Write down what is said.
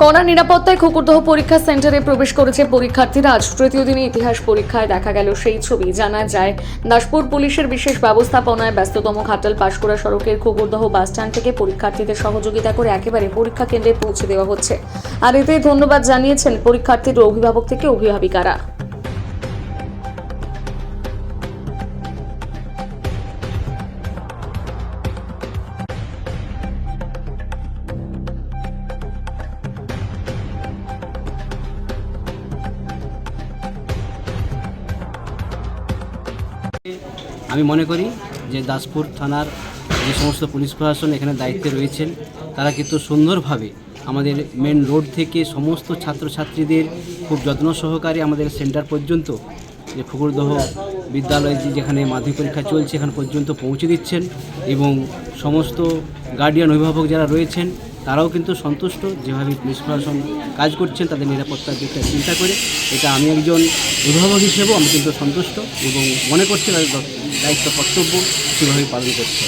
কড়া নিরাপত্তায় কুকুরদহ পরীক্ষা সেন্টারে প্রবেশ করেছে পরীক্ষার্থীরা। আজ তৃতীয় দিনে ইতিহাস পরীক্ষায় দেখা গেল সেই ছবি। জানা যায়, দাসপুর পুলিশের বিশেষ ব্যবস্থাপনায় ব্যস্ততম ঘাটাল পাঁশকুড়া সড়কের কুকুরদহ বাসস্ট্যান্ড থেকে পরীক্ষার্থীদের সহযোগিতা করে একেবারে পরীক্ষা কেন্দ্রে পৌঁছে দেওয়া হচ্ছে। আর এতে ধন্যবাদ জানিয়েছেন পরীক্ষার্থীর অভিভাবক থেকে অভিভাবিকারা। আমি মনে করি যে দাসপুর থানার যে সমস্ত পুলিশ প্রশাসন এখানে দায়িত্বে রয়েছেন তারা কিন্তু সুন্দরভাবে আমাদের মেন রোড থেকে সমস্ত ছাত্রছাত্রীদের খুব যত্ন সহকারে আমাদের সেন্টার পর্যন্ত, যে কুকুরদহ বিদ্যালয়ে যেখানে মাধ্যমিক পরীক্ষা চলছে এখান পর্যন্ত পৌঁছে দিচ্ছেন। এবং সমস্ত গার্ডিয়ান অভিভাবক যারা রয়েছেন তারাও কিন্তু সন্তুষ্ট যেভাবে পুলিশ প্রশাসন কাজ করছেন তাদের নিরাপত্তার দিকটা চিন্তা করে। এটা আমি একজন অভিভাবক হিসেবেও আমি কিন্তু সন্তুষ্ট এবং মনে করছি তাদের দায়িত্ব কর্তব্য সেভাবে পালন করছে।